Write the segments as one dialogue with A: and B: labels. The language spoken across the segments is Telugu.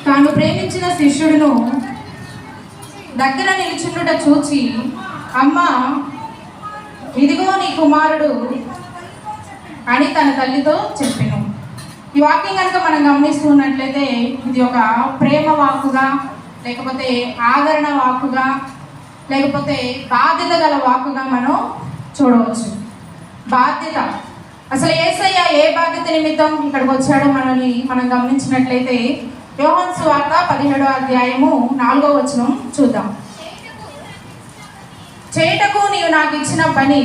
A: తాను ప్రేమించిన శిష్యుడును దగ్గర నిల్చుండుట చూచి, అమ్మ, ఇదిగో నీ కుమారుడు అని తన తల్లితో చెప్పెను. ఈ వాక్యం కనుక మనం గమనిస్తున్నట్లయితే ఇది ఒక ప్రేమ వాక్కుగా, లేకపోతే ఆదరణ వాక్కుగా, లేకపోతే బాధ్యత గల వాక్కుగా మనం చూడవచ్చు. బాధ్యత, అసలు యేసయ్య ఏ బాధ్యత నిమిత్తం ఇక్కడికి వచ్చాడో మనం గమనించినట్లయితే యోహాను సువార్త 17వ అధ్యాయము 4వ వచనం చూద్దాం. చేయుటకు నీవు నాకు ఇచ్చిన పని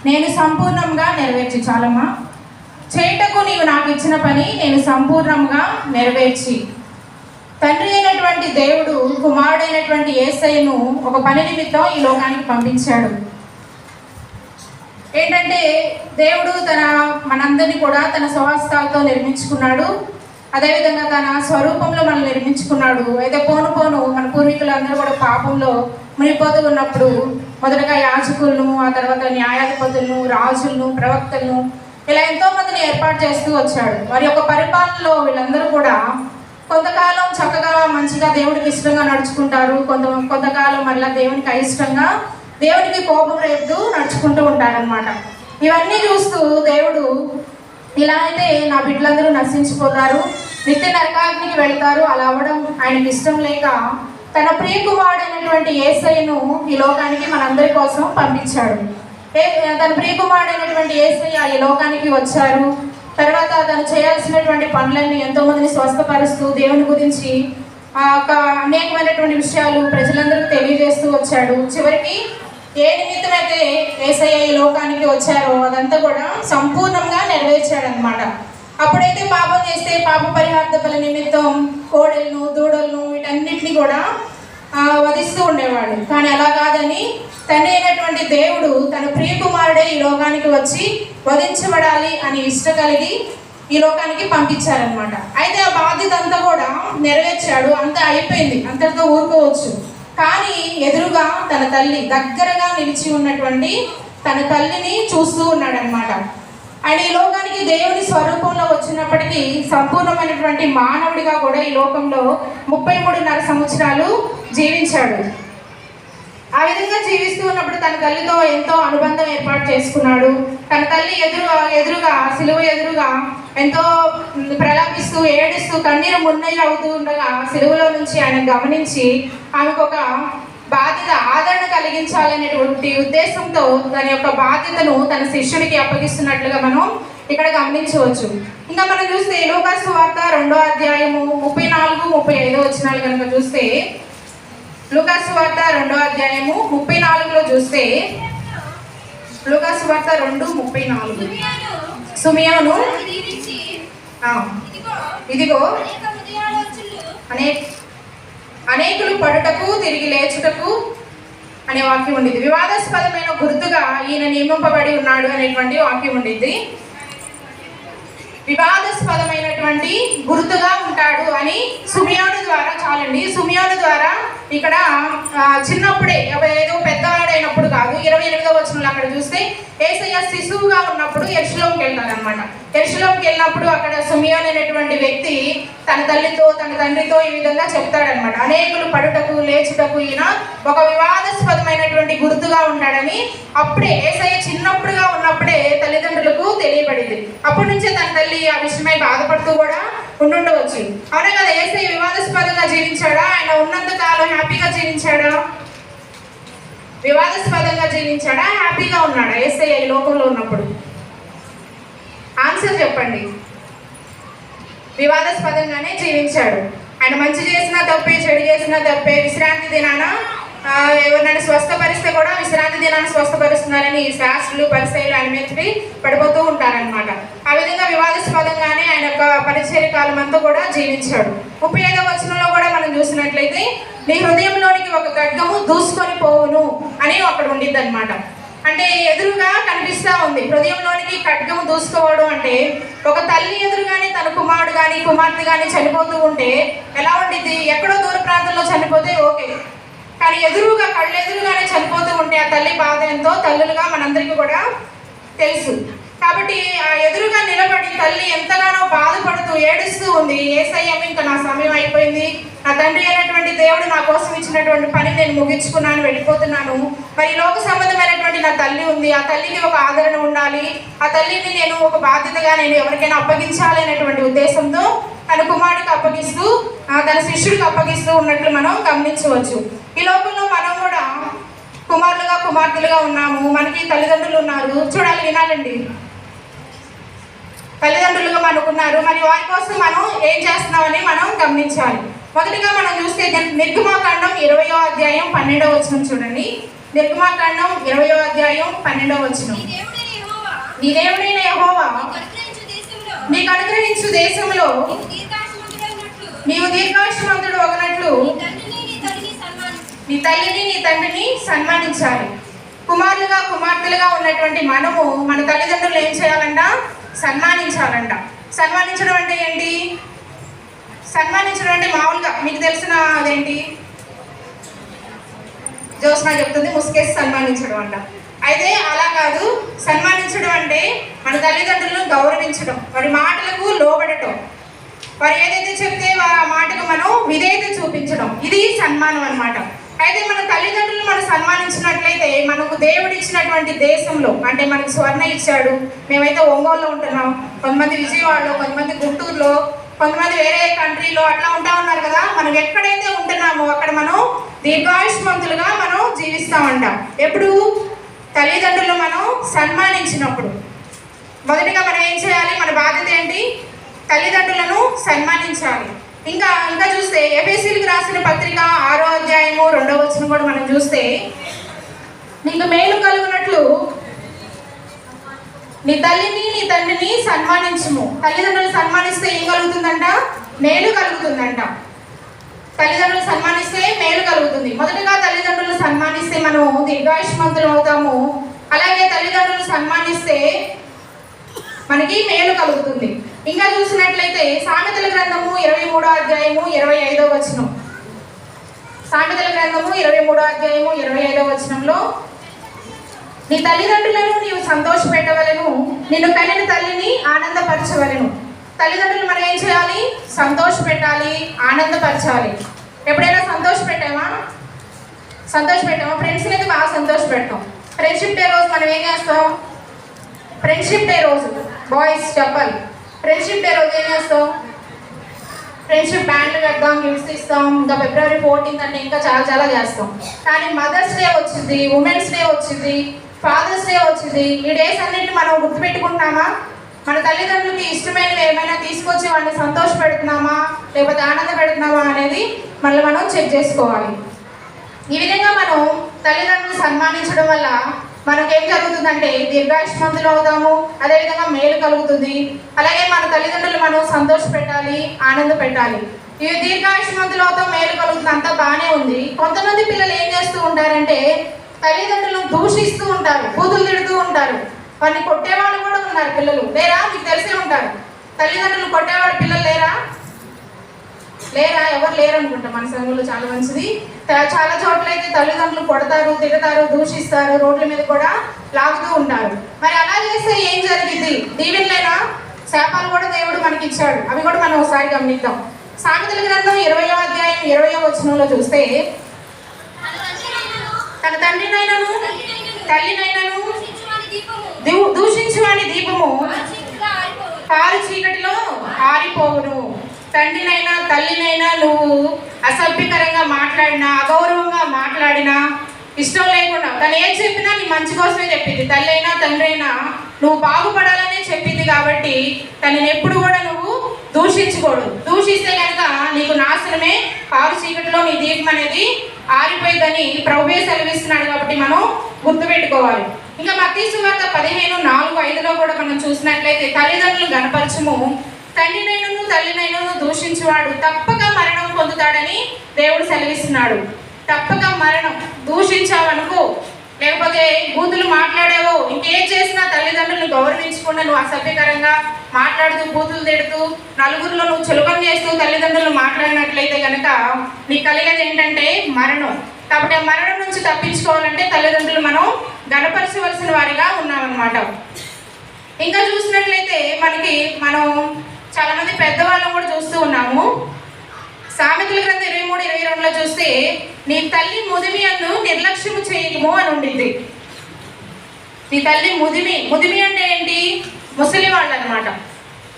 A: నేను సంపూర్ణంగా నెరవేర్చి. చాలమ్మా. చేయుటకు నీవు నాకు ఇచ్చిన పని నేను సంపూర్ణంగా నెరవేర్చి. తండ్రి అయినటువంటి దేవుడు కుమారుడైనటువంటి యేసయ్యను ఒక పని నిమిత్తం ఈ లోకానికి పంపించాడు. ఏంటంటే దేవుడు మనందరినీ కూడా తన స్వహస్తాలతో నిర్మించుకున్నాడు. అదేవిధంగా తన స్వరూపంలో మనం నిర్మించుకున్నాడు. అయితే పోను పోను మన పూర్వీకులందరూ కూడా పాపంలో మునిగిపోతూ ఉన్నప్పుడు మొదటగా యాజకులను, ఆ తర్వాత న్యాయాధిపతులను, రాజులను, ప్రవక్తలను, ఇలా ఎంతో మందిని ఏర్పాటు చేస్తూ వచ్చాడు. వారి యొక్క పరిపాలనలో వీళ్ళందరూ కూడా కొంతకాలం చక్కగా మంచిగా దేవుడికి ఇష్టంగా నడుచుకుంటారు. కొంతకాలం మళ్ళీ దేవునికి అయిష్టంగా, దేవునికి కోపం రేపుతూ నడుచుకుంటూ ఉంటారనమాట. ఇవన్నీ చూస్తూ దేవుడు ఇలా అయితే నా బిడ్డలందరూ నశించిపోతారు, నిత్య నరకాగ్నికి వెళ్తారు, అలా అవ్వడం ఆయనకి ఇష్టం లేక తన ప్రియకుమారుడైనటువంటి యేసయ్యను ఈ లోకానికి మనందరి కోసం పంపించాడు. తన ప్రియకుమారుడైనటువంటి యేసయ్య ఈ లోకానికి వచ్చారు. తర్వాత తను చేయాల్సినటువంటి పనులన్నీ ఎంతో మందిని స్వస్థపరుస్తూ దేవుని గురించి అనేకమైనటువంటి విషయాలు ప్రజలందరికీ తెలియజేస్తూ వచ్చాడు. చివరికి ఏ నిమిత్తమైతే యేసయ్య ఈ లోకానికి వచ్చారో అదంతా కూడా సంపూర్ణంగా నెరవేర్చాడనమాట. అప్పుడైతే పాపం చేస్తే పాప పరిహార్థపల నిమిత్తం కోడెలను, దూడలను, వీటన్నిటిని కూడా వధిస్తూ ఉండేవాడు. కానీ అలా కాదని తండ్రి అయినటువంటి దేవుడు తన ప్రియకుమారుడే ఈ లోకానికి వచ్చి వధించబడాలి అని ఇష్ట కలిగి ఈ లోకానికి పంపించారనమాట. అయితే ఆ బాధ్యత అంతా కూడా నెరవేర్చాడు. అంతా అయిపోయింది, అంతటితో ఊరుకోవచ్చు. కానీ ఎదురుగా తన తల్లి, దగ్గరగా నిలిచి ఉన్నటువంటి తన తల్లిని చూస్తూ ఉన్నాడనమాట. ఆయన ఈ లోకానికి దేవుని స్వరూపంలో వచ్చినప్పటికీ సంపూర్ణమైనటువంటి మానవుడిగా కూడా ఈ లోకంలో 33.5 సంవత్సరాలు జీవించాడు. ఆ విధంగా జీవిస్తూ ఉన్నప్పుడు తన తల్లితో ఎంతో అనుబంధం ఏర్పాటు చేసుకున్నాడు. తన తల్లి ఎదురుగా సిలువ ఎదురుగా ఎంతో ప్రలాపిస్తూ, ఏడుస్తూ, కన్నీరు మున్నీరు అవుతూ ఉండగా సిలువలో నుంచి ఆయన గమనించి ఆమెకు ఒక బాధ్యత, ఆదరణ కలిగించాలనేటువంటి ఉద్దేశంతో తన యొక్క బాధ్యతను తన శిష్యుడికి అప్పగిస్తున్నట్లుగా మనం ఇక్కడ గమనించవచ్చు. ఇంకా మనం చూస్తే లూకాసు సువార్త 2వ అధ్యాయము 34-35 వచనాలు కనుక చూస్తే, లూకాసు సువార్త 2వ అధ్యాయము 34లో చూస్తే, లూకాసు సువార్త 2:34 సుమియోను ఇదిగో అనేకులు పడుటకు తిరిగి లేచుటకు అనే వాక్యం ఉండిద్ది. వివాదాస్పదమైన గుర్తుగా ఈయన నియమింపబడి ఉన్నాడు అనేటువంటి వాక్యం ఉండిద్ది. వివాదాస్పదమైనటువంటి గుర్తుగా ఉంటాడు అని సుమియోను ద్వారా, చాలండి, సుమియోను ద్వారా ఇక్కడ చిన్నప్పుడే, ఏదో పెద్దవాడైనప్పుడు కాదు, 28వ వచనంలో అక్కడ చూస్తే యేసయ్య శిశువుగా ఉన్నప్పుడు యెరూషలేముకి వెళ్తారనమాట. యెరూషలేముకి వెళ్ళినప్పుడు అక్కడ సుమియోను అనేటువంటి వ్యక్తి తన తల్లితో, తన తండ్రితో ఈ విధంగా చెప్తాడనమాట. అనేకులు పడుటకు లేచుటకు ఈయన ఒక వివాదాస్పదమైనటువంటి గుర్తుగా ఉంటాడని అప్పుడే యేసయ్య చిన్నప్పుడుగా ఉన్నప్పుడే తల్లిదండ్రులకు తెలియబడింది. అప్పటి నుంచే తన తల్లి ఆ విషయమై బాధపడుతూ కూడా ఉండుండవచ్చు. అవునే కదా? యేసయ్య వివాదాస్పదంగా జీవించాడా? ఆయన ఉన్నంత కాలం హ్యాపీగా జీవించాడా? వివాదాస్పదంగా జీవించాడా? హ్యాపీగా ఉన్నాడా యేసయ్య ఈ లోకంలో ఉన్నప్పుడు? ఆన్సర్ చెప్పండి. వివాదాస్పదంగానే జీవించాడు. ఆయన మంచి చేసినా తప్పే, చెడు చేసినా తప్పే. విశ్రాంతి దినాన ఎవరినైనా స్వస్థపరిస్తే కూడా విశ్రాంతి దినాన్ని స్వస్థపరుస్తున్నారని శాస్త్రులు, పరిసయ్యులు ఆయన మీదకి పడిపోతూ ఉంటారనమాట. ఆ విధంగా వివాదాస్పదంగానే ఆయన యొక్క పరిచర్య కాలం అంతా కూడా జీవించాడు. 35వ వచనంలో కూడా మనం చూసినట్లయితే, నీ హృదయంలోనికి ఒక ఖడ్గము దూసుకొని పోవును అని అక్కడ ఉండిద్ది అనమాట. అంటే ఎదురుగా కనిపిస్తూ ఉంది. హృదయంలోనికి ఖడ్గము దూసుకోవడం అంటే ఒక తల్లి ఎదురుగానే తన కుమారుడు కానీ కుమార్తె కానీ చనిపోతూ ఉంటే ఎలా ఉండిద్ది? ఎక్కడో దూర ప్రాంతంలో చనిపోతే ఓకే, కానీ ఎదురుగా కళ్ళెదురుగానే చనిపోతూ ఉంటే ఆ తల్లి బాధ ఎంతో తల్లులుగా మనందరికీ కూడా తెలుసు. కాబట్టి ఆ ఎదురుగా నిలబడి తల్లి ఎంతగానో బాధపడుతూ ఏడుస్తూ ఉంది. ఉంది, యేసయ్య ఇంకా నా సమయం అయిపోయింది, నా తండ్రి అయినటువంటి దేవుడు నా కోసం ఇచ్చినటువంటి పని నేను ముగించుకున్నాను, వెళ్ళిపోతున్నాను. మరి లోక సంబంధమైనటువంటి నా తల్లి ఉంది, ఆ తల్లికి ఒక ఆదరణ ఉండాలి, ఆ తల్లిని నేను ఒక బాధ్యతగా నేను ఎవరికైనా అప్పగించాలి అనేటువంటి ఉద్దేశంతో తన కుమారుడికి అప్పగిస్తూ తన శిష్యుడికి అప్పగిస్తూ ఉన్నట్లు మనం గమనించవచ్చు. ఈ లోకంలో మనం కూడా కుమారులుగా కుమార్తెలుగా ఉన్నాము. మనకి తల్లిదండ్రులు ఉన్నారు. చూడాలి, వినాలండి. తల్లిదండ్రులుగా మనకున్నారు. మరి వారి కోసం మనం ఏం చేస్తున్నామని మనం గమనించాలి. మొదటిగా మనం చూస్తే నిర్గమాకాండం 20వ అధ్యాయం 12వ వచనం చూడండి. నిర్గమాకాండం 20వ అధ్యాయం 12వ వచనం. నీ దేవుడైన యెహోవా నీకు అనుగ్రహించు దేశంలో నీవు దీర్ఘాయుష్మంతుడు ఒకనట్లు నీ తల్లిని నీ తండ్రిని సన్మానించాలి. కుమారులుగా కుమార్తెలుగా ఉన్నటువంటి మనము మన తల్లిదండ్రులు ఏం చేయాలంట? సన్మానించాలంట. సన్మానించడం అంటే ఏంటి? సన్మానించడం అంటే మామూలుగా మీకు తెలిసిన అదేంటి, జోస్నా చెప్తుంది, ముసుకేసి సన్మానించడం అంట. అయితే అలా కాదు. సన్మానించడం అంటే మన తల్లిదండ్రులను గౌరవించడం, వారి మాటలకు లోబడటం, వారు ఏదైతే చెప్తే ఆ మాటకు మనం విధేయత చూపించడం, ఇది సన్మానం అన్నమాట. అయితే మన తల్లిదండ్రులు మనం సన్మానించినట్లయితే మనకు దేవుడు ఇచ్చినటువంటి దేశంలో, అంటే మనకు స్వర్ణ ఇచ్చాడు. మేమైతే ఒంగోలులో ఉంటున్నాం, కొంతమంది విజయవాడలో, కొంతమంది గుంటూరులో, కొంతమంది వేరే కంట్రీలో అట్లా ఉంటా ఉన్నారు కదా. మనం ఎక్కడైతే ఉంటున్నామో అక్కడ మనం దీర్ఘాయుష్మంతులుగా మనం జీవిస్తామంటాం. ఎప్పుడు? తల్లిదండ్రులు మనం సన్మానించినప్పుడు. మొదటిగా మనం ఏం చేయాలి? మన బాధ్యత ఏంటి? తల్లిదండ్రులను సన్మానించాలి. ఇంకా చూస్తే ఎఫెసీయులకు రాసిన పత్రిక 6వ అధ్యాయము 2వ వచనం కూడా మనం చూస్తే, నీకు మేలు కలుగునట్లు నీ తల్లిని నీ తండ్రిని సన్మానించుము. తల్లిదండ్రులు సన్మానిస్తే ఏం కలుగుతుందంట? మేలు కలుగుతుందంట. తల్లిదండ్రులు సన్మానిస్తే మేలు కలుగుతుంది. మొదటగా తల్లిదండ్రులు సన్మానిస్తే మనం దీర్ఘాయుష్మంతులు అవుతాము. అలాగే తల్లిదండ్రులు సన్మానిస్తే మనకి మేలు కలుగుతుంది. ఇంకా చూసినట్లయితే సామెతల గ్రంథము 23వ అధ్యాయము 25వ వచనం. సామెతల గ్రంథము 23వ అధ్యాయము 25వ వచనంలో, నీ తల్లిదండ్రులను నీవు సంతోషపెట్టవలను, నిన్ను కనిన తల్లిని ఆనందపరచవలను. తల్లిదండ్రులు మనం ఏం చేయాలి? సంతోషపెట్టాలి, ఆనందపరచాలి. ఎప్పుడైనా సంతోషపెట్టామా? ఫ్రెండ్స్ని అయితే బాగా సంతోషపెడతాం. ఫ్రెండ్షిప్ డే రోజు మనం ఏం చేస్తాం? ఫ్రెండ్షిప్ డే రోజు బాయ్స్ చెప్పాలి. ఫ్రెండ్షిప్ డే రోజు ఏం చేస్తాం? ఫ్రెండ్షిప్ బ్యాండ్లు కడతాం, గిఫ్ట్స్ ఇస్తాం. ఇంకా February 14th అంటే ఇంకా చాలా చేస్తాం. కానీ మదర్స్ డే వచ్చింది, ఉమెన్స్ డే వచ్చింది, ఫాదర్స్ డే వచ్చింది. ఈ డేస్ అన్నింటిని మనం గుర్తుపెట్టుకుంటున్నామా? మన తల్లిదండ్రులకి ఇష్టమైనవి ఏమైనా తీసుకొచ్చి వాళ్ళని సంతోష పెడుతున్నామా లేకపోతే ఆనంద పెడుతున్నామా అనేది మళ్ళీ మనం చెక్ చేసుకోవాలి. ఈ విధంగా మనం తల్లిదండ్రులు సన్మానించడం వల్ల మనకేం జరుగుతుందంటే దీర్ఘాయుష్మంతులు అవుతాము, అదేవిధంగా మేలు కలుగుతుంది. అలాగే మన తల్లిదండ్రులు మనం సంతోష పెట్టాలి, ఆనంద పెట్టాలి. ఇవి దీర్ఘాయుష్మంతులు అవుతాం, మేలు కలుగుతుంది, అంతా బాగానే ఉంది. కొంతమంది పిల్లలు ఏం చేస్తూ ఉంటారంటే తల్లిదండ్రులను దూషిస్తూ ఉంటారు, బూతులు తిడుతూ ఉంటారు. వారిని కొట్టేవాళ్ళు కూడా ఉన్నారు. పిల్లలు లేరా? మీకు తెలిసే ఉంటారు. తల్లిదండ్రులు కొట్టేవాళ్ళ పిల్లలు లేరా? ఎవరు లేరు అనుకుంటా. మన సంఘంలో చాలా మంచిది. చాలా చోట్ల అయితే తల్లిదండ్రులు కొడతారు, తిడతారు, దూషిస్తారు, రోడ్ల మీద కూడా లాగుతూ ఉంటారు. మరి అలా చేస్తే ఏం జరిగింది? దీవెనలేనా? శాపాలు కూడా దేవుడు మనకి ఇచ్చాడు. అవి కూడా మనం ఒకసారి గమనిద్దాం. సామెతల గ్రంథం 20వ అధ్యాయం 20వ వచనంలో చూస్తే, తన తండ్రినైనను తల్లినైనను దూషించువాని దీపము కారు చీకటిలో ఆరిపోవును. తండ్రినైనా తల్లినైనా నువ్వు అసభ్యకరంగా మాట్లాడినా, అగౌరవంగా మాట్లాడినా, ఇష్టం లేకుండా తను ఏం చెప్పినా నీ మంచి కోసమే చెప్పింది. తల్లి అయినా తండ్రి అయినా నువ్వు బాగుపడాలనే చెప్పింది. కాబట్టి తనని ఎప్పుడు కూడా నువ్వు దూషించకూడదు. దూషిస్తే కనుక నీకు నాశనమే, కారు చీకటిలో నీ దీపం అనేది ఆరిపోయిందని ప్రభువే సెలవిస్తున్నాడు. కాబట్టి మనం గుర్తుపెట్టుకోవాలి. ఇంకా మత్తయి సువార్త 15:4-5లో కూడా మనం చూసినట్లయితే, తల్లిదండ్రులు గణపరచము, తండ్రినైనను తల్లినైనను దూషించువాడు తప్పక మరణం పొందుతాడని దేవుడు సెలవిస్తున్నాడు. తప్పక మరణం. దూషించావనుకో, లేకపోతే బూతులు మాట్లాడావో, ఇంకేం చేసినా తల్లిదండ్రులను గౌరవించకుండా నువ్వు అసభ్యకరంగా మాట్లాడుతూ, బూతులు తిడుతూ, నలుగురిలో నువ్వు చులకం చేస్తూ తల్లిదండ్రులు మాట్లాడినట్లయితే కనుక నీకు కలిగేది ఏంటంటే మరణం. కాబట్టి ఆ మరణం నుంచి తప్పించుకోవాలంటే తల్లిదండ్రులు మనం గణపరచవలసిన వారిగా ఉన్నామన్నమాట. ఇంకా చూసినట్లయితే మనం చాలా మంది పెద్దవాళ్ళని కూడా చూస్తూ 32లో చూస్తే నీ తల్లి ముదిమి అందు నిర్లక్ష్యము చేయకము అని ఉండింది. నీ తల్లి ముదిమి అంటే ఏంటి? ముసలి వాళ్ళు అనమాట.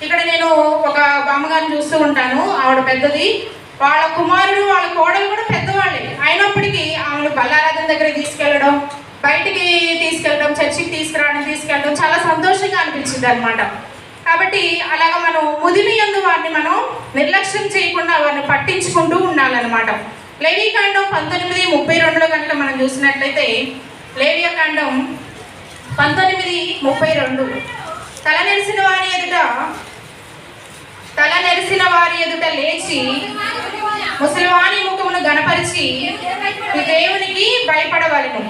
A: ఇక్కడ నేను ఒక బామ్మగారిని చూస్తూ ఉంటాను, ఆవిడ పెద్దది, వాళ్ళ కుమారుడు వాళ్ళ కోడలు కూడా పెద్దవాళ్ళే. అయినప్పటికీ ఆమెను బల్లారాధన దగ్గరికి తీసుకెళ్ళడం, బయటికి తీసుకెళ్ళడం, చర్చికి తీసుకెళ్ళడం చాలా సంతోషంగా అనిపించింది అనమాట. కాబట్టి అలాగ మనం ముదిమి యందు వారిని మనం నిర్లక్ష్యం చేయకుండా వారిని పట్టించుకుంటూ ఉండాలన్నమాట. లేవియకాండం 19:32లో కనుక మనం చూసినట్లయితే, లేవియకాండం 19:32 తల నెరిసిన వారి ఎదుట లేచి ముసలివాని ముఖమును గణపరిచి దేవునికి భయపడవలెను.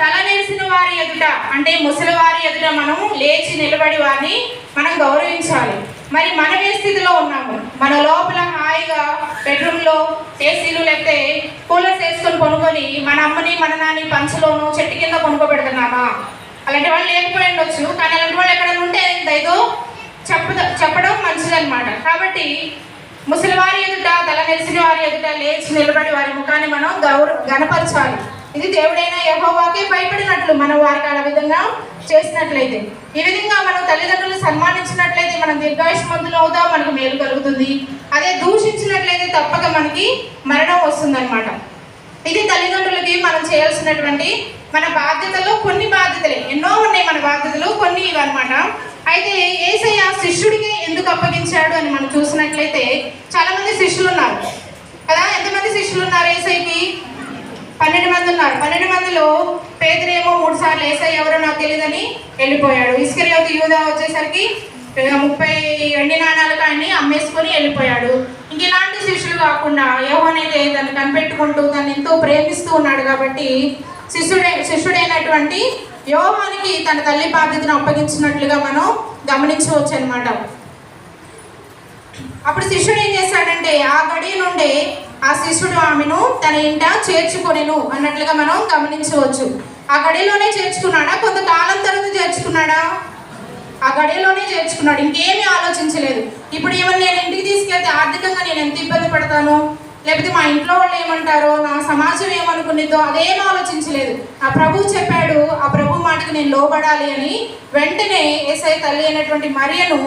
A: తల నెరిసిన వారి ఎదుట అంటే ముసలివారి ఎదుట మనం లేచి నిలబడి వారిని మనం గౌరవించాలి. మరి మనం ఏ స్థితిలో ఉన్నాము? మన లోపల హాయిగా బెడ్రూమ్లో ఏసీలు లేకపోతే కూలర్స్ వేసుకొని కొనుక్కొని మన అమ్మని మన నాని పంచలోను చెట్టు కింద కొనుక్కోబెడుతున్నామా? అలాంటి వాళ్ళు లేకపోయి ఉండొచ్చు, కానీ అలాంటి వాళ్ళు ఎక్కడైనా ఉంటే దయతో చెప్పడం మంచిదన్నమాట. కాబట్టి ముసలివారి ఎదుట తల నెరిసిన వారి ఎదుట లేచి నిలబడి వారి ముఖాన్ని మనం గణపరచాలి. ఇది దేవుడైన యెహోవాకే భయపడినట్లు మనం వారికి ఆ విధంగా చేసినట్లయితే, ఈ విధంగా మనం తల్లిదండ్రులను సన్మానించినట్లయితే మనం దీర్ఘాయుష్మంతులు అవుతాం, మనకు మేలు కలుగుతుంది. అదే దూషించినట్లయితే తప్పక మనకి మరణం వస్తుందన్నమాట. ఇది తల్లిదండ్రులకి మనం చేయాల్సినటువంటి మన బాధ్యతల్లో కొన్ని బాధ్యతలే. ఎన్నో ఉన్నాయి మన బాధ్యతలు, కొన్ని ఇవన్నమాట. అయితే యేసయ్య శిష్యుడికి ఎందుకు అప్పగించాడు అని మనం చూసినట్లయితే, చాలా మంది శిష్యులు ఉన్నారు కదా. ఎంతమంది శిష్యులు ఉన్నారు యేసయ్యకి? 12 మంది ఉన్నారు. 12 మందిలో పేతురేమో 3 సార్లు యేసయ్య ఎవరో నాకు తెలియదని వెళ్ళిపోయాడు. ఇస్కరియోతు యూదా వచ్చేసరికి 30 వెండి నాణాలకు ఆయన్ని అమ్మేసుకొని వెళ్ళిపోయాడు. ఇంక ఇలాంటి శిష్యులు కాకుండా యోహానైతే దాన్ని కనిపెట్టుకుంటూ దాన్ని ఎంతో ప్రేమిస్తూ ఉన్నాడు. కాబట్టి శిష్యుడైనటువంటి యోహానికి తన తల్లి బాధ్యతను అప్పగించినట్లుగా మనం గమనించవచ్చు అనమాట. అప్పుడు శిష్యుడు ఏం చేశాడంటే, ఆ గడి నుండే ఆ శిష్యుడు ఆమెను తన ఇంట చేర్చుకొనెను అన్నట్లుగా మనం గమనించవచ్చు. ఆ గడిలోనే చేర్చుకున్నాడా? కొంతకాలం తర్వాత చేర్చుకున్నాడా? ఆ గడిలోనే చేర్చుకున్నాడు, ఇంకేమీ ఆలోచించలేదు. ఇప్పుడు ఏమన్నా నేను ఇంటికి తీసుకెళ్తే ఆర్థికంగా నేను ఎంత ఇబ్బంది పడతాను, లేకపోతే మా ఇంట్లో వాళ్ళు ఏమంటారో, నా సమాజం ఏమనుకునేదో అదేం ఆలోచించలేదు. ఆ ప్రభువు చెప్పాడు, ఆ ప్రభు మాటకి నేను లోబడాలి అని వెంటనే యేసయ్య తల్లి అయినటువంటి మరియను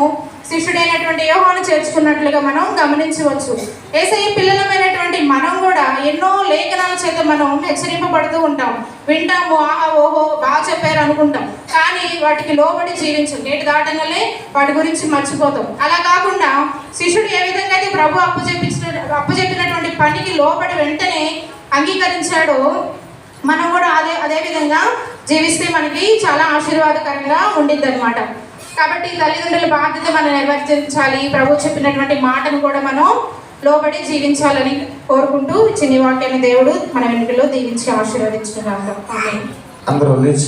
A: శిష్యుడైనటువంటి యోహాను చేర్చుకున్నట్లుగా మనం గమనించవచ్చు. యేసయ్య పిల్లలమైనటువంటి మనం కూడా ఎన్నో లేఖనాల చేత మనం హెచ్చరింపబడుతూ ఉంటాం, వింటాము, ఆహా ఓహో బాగా చెప్పారు అనుకుంటాం, కానీ వాటికి లోబడి జీవించం. నేటి దాటంగానే వాటి గురించి మర్చిపోతాం. అలా కాకుండా శిష్యుడు ఏ విధంగా అయితే ప్రభు అప్పచెప్పినటువంటి పనికి లోబడి వెంటనే అంగీకరించాడో, మనం కూడా అదే విధంగా జీవిస్తే మనకి చాలా ఆశీర్వాదకరంగా ఉండిద్ది అనమాట. కాబట్టి తల్లిదండ్రుల బాధ్యత మనం నిర్వర్తించాలి. ప్రభు చెప్పినటువంటి మాటను కూడా మనం లోబడి జీవించాలని కోరుకుంటూ చిన్ని వాక్యాన్ని దేవుడు మన వెనుకలో దీవించి ఆశీర్వదించుకున్నాడు. ఆమేన్.
B: అందరూ లేచి